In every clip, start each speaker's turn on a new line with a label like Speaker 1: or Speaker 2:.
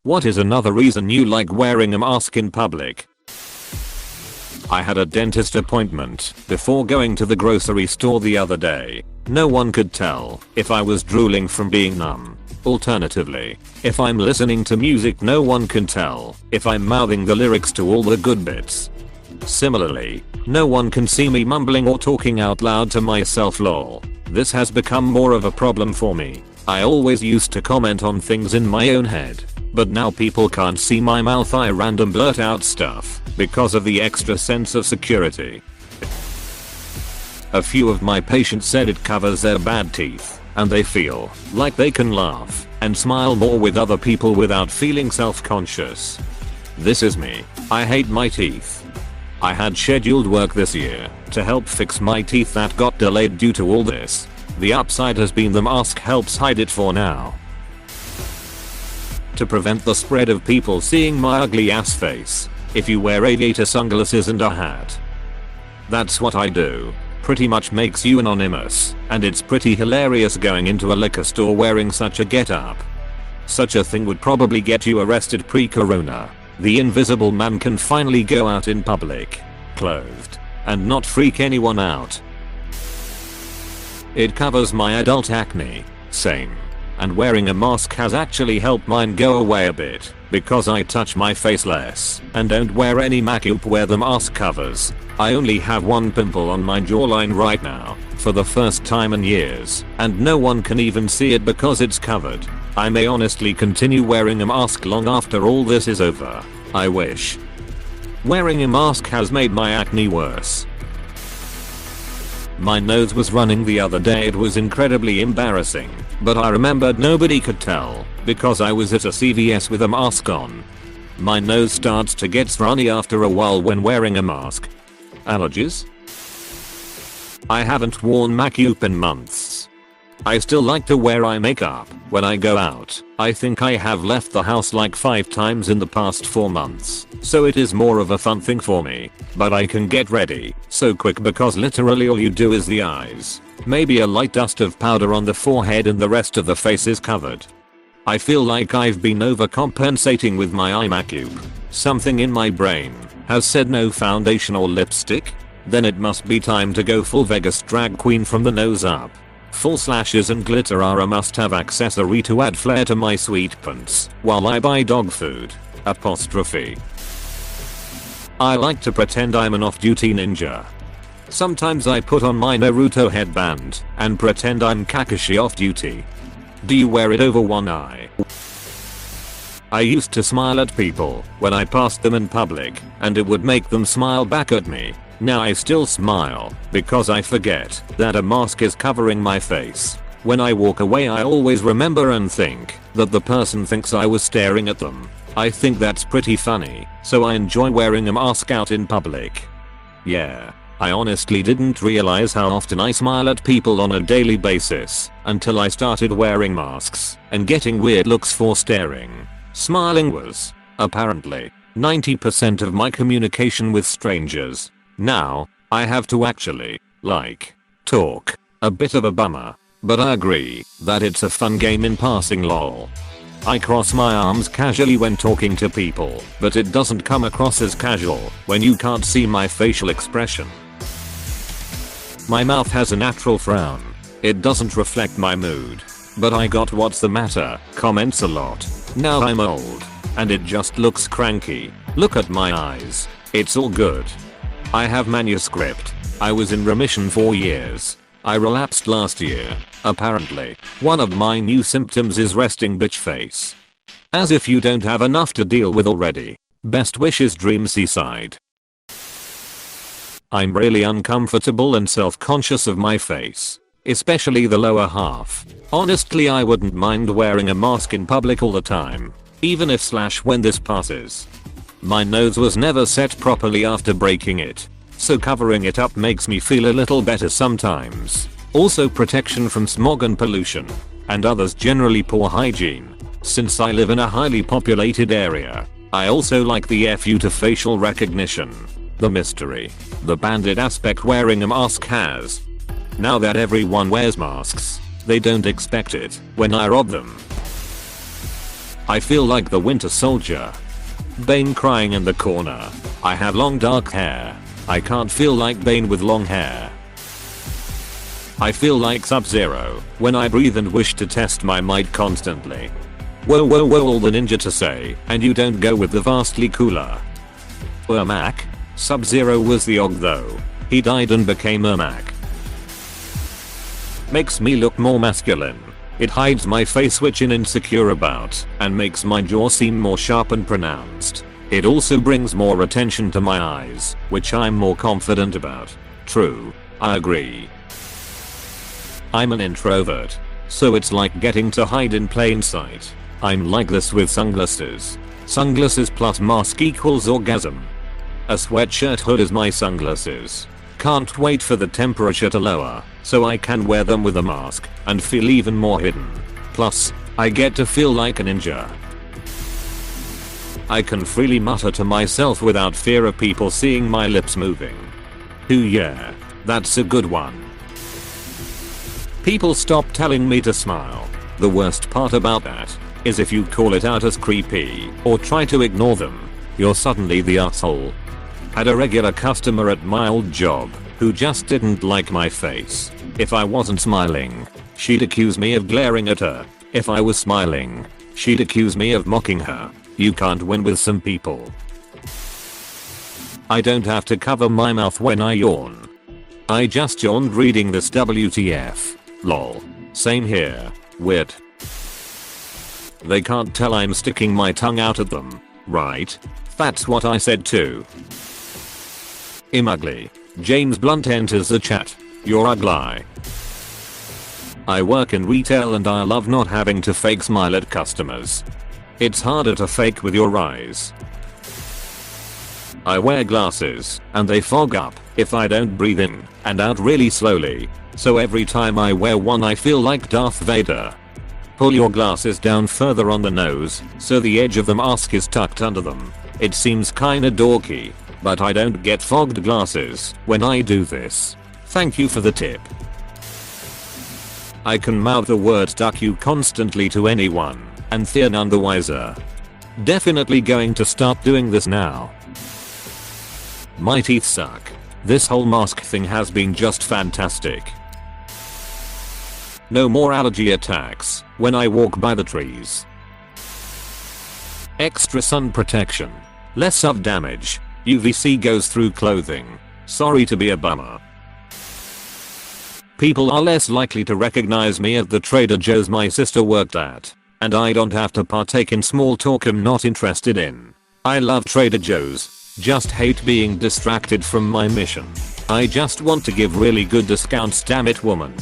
Speaker 1: What is another reason you like wearing a mask in public? I had a dentist appointment before going to the grocery store the other day. No one could tell if I was drooling from being numb. Alternatively, if I'm listening to music, no one can tell if I'm mouthing the lyrics to all the good bits. Similarly, no one can see me mumbling or talking out loud to myself lol. This has become more of a problem for me. I always used to comment on things in my own head, but now people can't see my mouth. I random blurt out stuff because of the extra sense of security. A few of my patients said it covers their bad teeth, and they feel like they can laugh and smile more with other people without feeling self-conscious. This is me. I hate my teeth. I had scheduled work this year to help fix my teeth that got delayed due to all this. The upside has been the mask helps hide it for now. To prevent the spread of people seeing my ugly ass face, if you wear aviator sunglasses and a hat. That's what I do. Pretty much makes you anonymous, and it's pretty hilarious going into a liquor store wearing such a getup. Such a thing would probably get you arrested pre-corona. The invisible man can finally go out in public, clothed, and not freak anyone out. It covers my adult acne, same. And wearing a mask has actually helped mine go away a bit, because I touch my face less and don't wear any makeup where the mask covers. I only have one pimple on my jawline right now, for the first time in years, and no one can even see it because it's covered. I may honestly continue wearing a mask long after all this is over. I wish. Wearing a mask has made my acne worse. My nose was running the other day. It was incredibly embarrassing, but I remembered nobody could tell because I was at a CVS with a mask on. My nose starts to get runny after a while when wearing a mask. Allergies? I haven't worn makeup in months. I still like to wear eye makeup when I go out. I think I have left the house like 5 times in the past 4 months, so it is more of a fun thing for me. But I can get ready so quick because literally all you do is the eyes. Maybe a light dust of powder on the forehead and the rest of the face is covered. I feel like I've been overcompensating with my eye makeup. Something in my brain has said no foundation or lipstick. Then it must be time to go full Vegas drag queen from the nose up. Full slashes and glitter are a must-have accessory to add flair to my sweet pants while I buy dog food. Apostrophe. I like to pretend I'm an off-duty ninja. Sometimes I put on my Naruto headband and pretend I'm Kakashi off-duty. Do you wear it over one eye? I used to smile at people when I passed them in public, and it would make them smile back at me. Now I still smile because I forget that a mask is covering my face. When I walk away, I always remember and think that the person thinks I was staring at them. I think that's pretty funny, so I enjoy wearing a mask out in public. Yeah, I honestly didn't realize how often I smile at people on a daily basis until I started wearing masks and getting weird looks for staring. Smiling was, apparently, 90% of my communication with strangers. Now, I have to actually, talk. A bit of a bummer, but I agree that it's a fun game in passing lol. I cross my arms casually when talking to people, but it doesn't come across as casual when you can't see my facial expression. My mouth has a natural frown. It doesn't reflect my mood, but I got "what's the matter" comments a lot. Now I'm old, and it just looks cranky. Look at my eyes. It's all good. I have manuscript. I was in remission for years. I relapsed last year. Apparently, one of my new symptoms is resting bitch face. As if you don't have enough to deal with already. Best wishes, Dream Seaside. I'm really uncomfortable and self-conscious of my face, especially the lower half. Honestly, I wouldn't mind wearing a mask in public all the time, even if / when this passes. My nose was never set properly after breaking it, so covering it up makes me feel a little better sometimes. Also, protection from smog and pollution, and others generally poor hygiene. Since I live in a highly populated area, I also like the FU to facial recognition. The mystery, the bandit aspect wearing a mask has. Now that everyone wears masks, they don't expect it when I rob them. I feel like the Winter Soldier. Bane crying in the corner. I have long dark hair. I can't feel like Bane with long hair. I feel like Sub-Zero when I breathe and wish to test my might constantly. Whoa whoa whoa, all the ninja to say, and you don't go with the vastly cooler. Ermac? Sub-Zero was the Og though. He died and became Ermac. Makes me look more masculine. It hides my face which I'm insecure about and makes my jaw seem more sharp and pronounced. It also brings more attention to my eyes, which I'm more confident about. True, I agree. I'm an introvert, so it's like getting to hide in plain sight. I'm like this with sunglasses. Sunglasses plus mask equals orgasm. A sweatshirt hood is my sunglasses. Can't wait for the temperature to lower, so I can wear them with a mask and feel even more hidden. Plus, I get to feel like a ninja. I can freely mutter to myself without fear of people seeing my lips moving. Ooh yeah, that's a good one. People stop telling me to smile. The worst part about that is if you call it out as creepy or try to ignore them, you're suddenly the asshole. Had a regular customer at my old job who just didn't like my face. If I wasn't smiling, she'd accuse me of glaring at her. If I was smiling, she'd accuse me of mocking her. You can't win with some people. I don't have to cover my mouth when I yawn. I just yawned reading this WTF. Lol. Same here. Weird. They can't tell I'm sticking my tongue out at them, right? That's what I said too. I'm ugly. James Blunt enters the chat. You're ugly. I work in retail and I love not having to fake smile at customers. It's harder to fake with your eyes. I wear glasses and they fog up if I don't breathe in and out really slowly. So every time I wear one I feel like Darth Vader. Pull your glasses down further on the nose so the edge of the mask is tucked under them. It seems kinda dorky, but I don't get fogged glasses when I do this. Thank you for the tip. I can mouth the word "duck you" constantly to anyone and they're none the wiser. Definitely going to start doing this now. My teeth suck. This whole mask thing has been just fantastic. No more allergy attacks when I walk by the trees. Extra sun protection. Less UV damage. UVC goes through clothing. Sorry to be a bummer. People are less likely to recognize me at the Trader Joe's my sister worked at. And I don't have to partake in small talk I'm not interested in. I love Trader Joe's. Just hate being distracted from my mission. I just want to give really good discounts, damn it woman.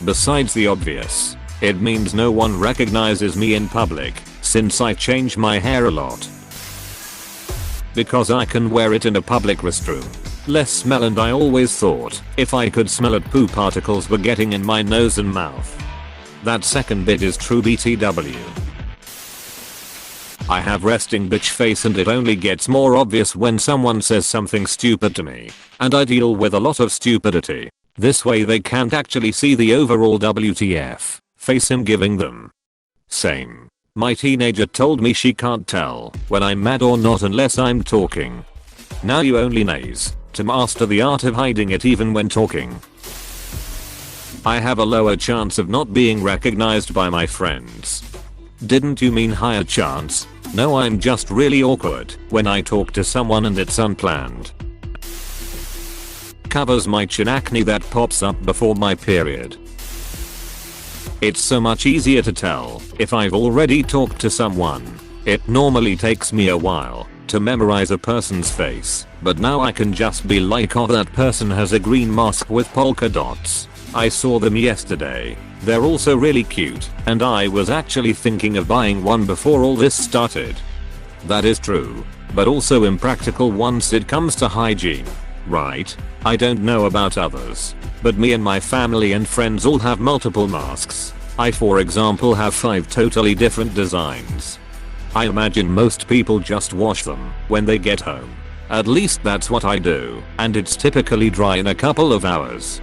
Speaker 1: Besides the obvious, it means no one recognizes me in public since I change my hair a lot. Because I can wear it in a public restroom. Less smell, and I always thought if I could smell it poo particles were getting in my nose and mouth. That second bit is true BTW. I have resting bitch face and it only gets more obvious when someone says something stupid to me, and I deal with a lot of stupidity. This way they can't actually see the overall WTF face I'm giving them. Same. My teenager told me she can't tell when I'm mad or not unless I'm talking. Now you only naze to master the art of hiding it even when talking. I have a lower chance of not being recognized by my friends. Didn't you mean higher chance? No, I'm just really awkward when I talk to someone and it's unplanned. Covers my chin acne that pops up before my period. It's so much easier to tell if I've already talked to someone. It normally takes me a while to memorize a person's face, but now I can just be like, oh, that person has a green mask with polka dots. I saw them yesterday. They're also really cute, and I was actually thinking of buying one before all this started. That is true, but also impractical once it comes to hygiene. Right? I don't know about others, but me and my family and friends all have multiple masks. I, for example, have 5 totally different designs. I imagine most people just wash them when they get home. At least that's what I do, and it's typically dry in a couple of hours.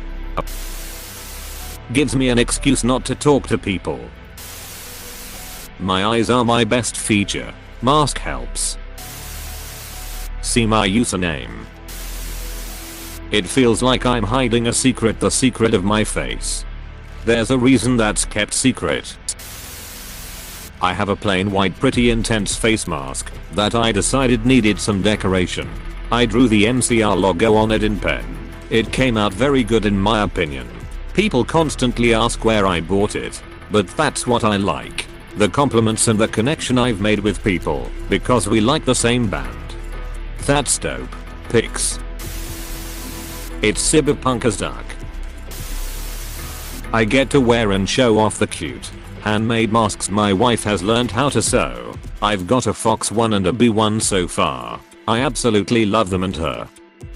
Speaker 1: Gives me an excuse not to talk to people. My eyes are my best feature. Mask helps. See my username. It feels like I'm hiding a secret, the secret of my face. There's a reason that's kept secret. I have a plain white pretty intense face mask that I decided needed some decoration. I drew the MCR logo on it in pen. It came out very good in my opinion. People constantly ask where I bought it, but that's what I like. The compliments and the connection I've made with people because we like the same band. That's dope. Pics. It's cyberpunk as duck. I get to wear and show off the cute handmade masks my wife has learned how to sew. I've got a Fox one and a Bee one so far. I absolutely love them and her.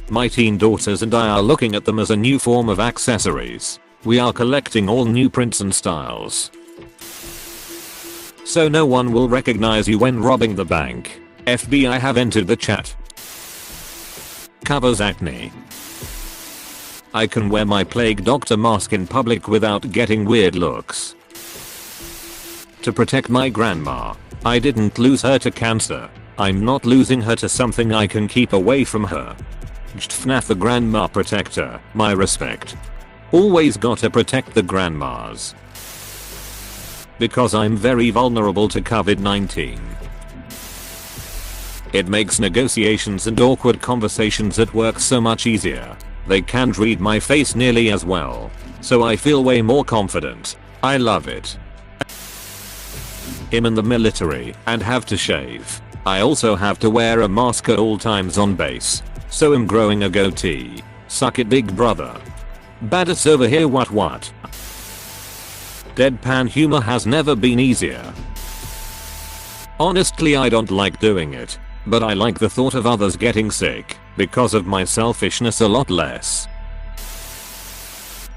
Speaker 1: My teen daughters and I are looking at them as a new form of accessories. We are collecting all new prints and styles. So no one will recognize you when robbing the bank. FBI have entered the chat. Covers acne. I can wear my plague doctor mask in public without getting weird looks. To protect my grandma. I didn't lose her to cancer. I'm not losing her to something I can keep away from her. FNAF the grandma protector. My respect. Always gotta protect the grandmas. Because I'm very vulnerable to COVID-19. It makes negotiations and awkward conversations at work so much easier. They can't read my face nearly as well. So I feel way more confident. I love it. I'm in the military and have to shave. I also have to wear a mask at all times on base. So I'm growing a goatee. Suck it big brother. Badass over here what? Deadpan humor has never been easier. Honestly I don't like doing it. But I like the thought of others getting sick because of my selfishness a lot less.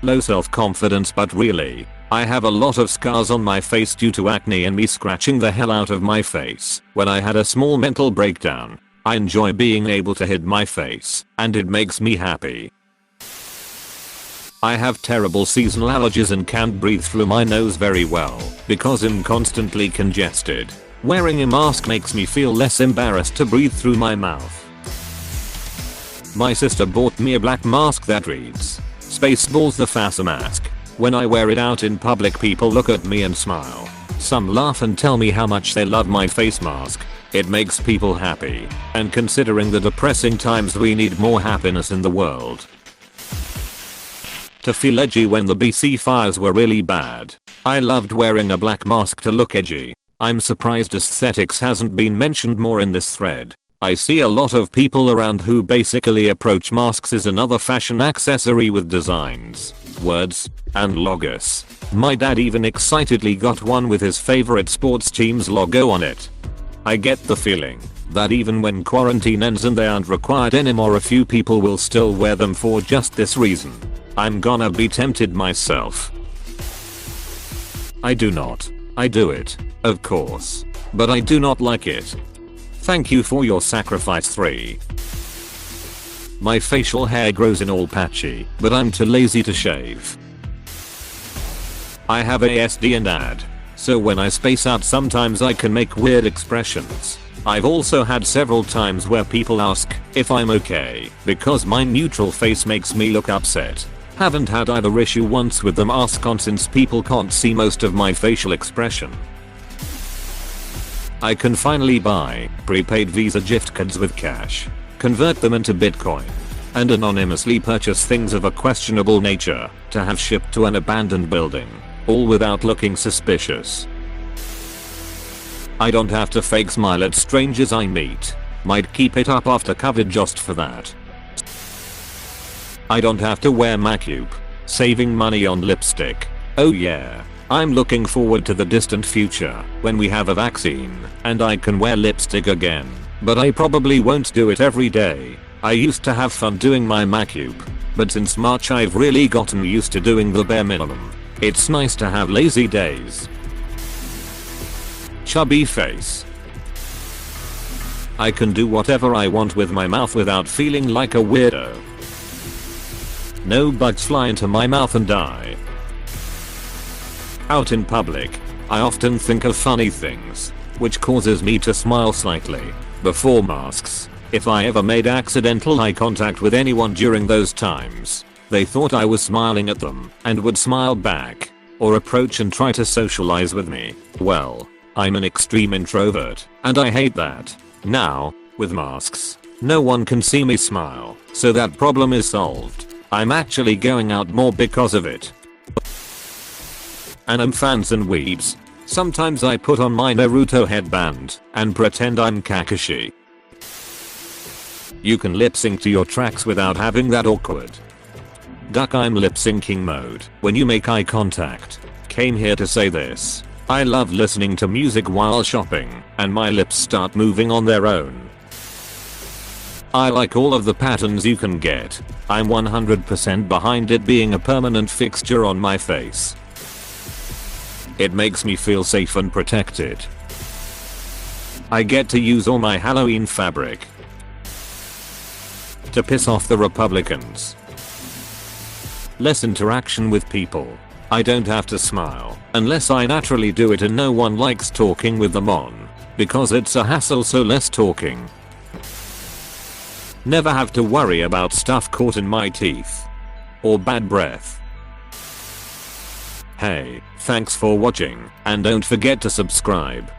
Speaker 1: Low self-confidence, but really, I have a lot of scars on my face due to acne and me scratching the hell out of my face when I had a small mental breakdown. I enjoy being able to hide my face and it makes me happy. I have terrible seasonal allergies and can't breathe through my nose very well because I'm constantly congested. Wearing a mask makes me feel less embarrassed to breathe through my mouth. My sister bought me a black mask that reads, Spaceballs the FASA mask. When I wear it out in public people look at me and smile. Some laugh and tell me how much they love my face mask. It makes people happy. And considering the depressing times we need more happiness in the world. To feel edgy when the BC fires were really bad. I loved wearing a black mask to look edgy. I'm surprised aesthetics hasn't been mentioned more in this thread. I see a lot of people around who basically approach masks as another fashion accessory with designs, words, and logos. My dad even excitedly got one with his favorite sports team's logo on it. I get the feeling that even when quarantine ends and they aren't required anymore, a few people will still wear them for just this reason. I'm gonna be tempted myself. I do not. I do it, of course. But I do not like it. Thank you for your sacrifice 3. My facial hair grows in all patchy, but I'm too lazy to shave. I have ASD and AD, so when I space out sometimes I can make weird expressions. I've also had several times where people ask if I'm okay because my neutral face makes me look upset. Haven't had either issue once with the mask on since people can't see most of my facial expression. I can finally buy prepaid Visa gift cards with cash, convert them into Bitcoin, and anonymously purchase things of a questionable nature to have shipped to an abandoned building, all without looking suspicious. I don't have to fake smile at strangers I meet. Might keep it up after COVID just for that. I don't have to wear makeup, saving money on lipstick. Oh yeah. I'm looking forward to the distant future when we have a vaccine and I can wear lipstick again, but I probably won't do it every day. I used to have fun doing my makeup, but since March I've really gotten used to doing the bare minimum. It's nice to have lazy days. Chubby face. I can do whatever I want with my mouth without feeling like a weirdo. No bugs fly into my mouth and die. Out in public, I often think of funny things, which causes me to smile slightly. Before masks, if I ever made accidental eye contact with anyone during those times, they thought I was smiling at them and would smile back or approach and try to socialize with me. Well, I'm an extreme introvert and I hate that. Now, with masks, no one can see me smile, so that problem is solved. I'm actually going out more because of it. Anime fans and weebs. Sometimes I put on my Naruto headband and pretend I'm Kakashi. You can lip sync to your tracks without having that awkward. Duck, I'm lip syncing mode when you make eye contact. Came here to say this. I love listening to music while shopping and my lips start moving on their own. I like all of the patterns you can get. I'm 100% behind it being a permanent fixture on my face. It makes me feel safe and protected. I get to use all my Halloween fabric to piss off the Republicans. Less interaction with people. I don't have to smile unless I naturally do it, and no one likes talking with them on because it's a hassle, so less talking. Never have to worry about stuff caught in my teeth or bad breath. Hey, thanks for watching and don't forget to subscribe.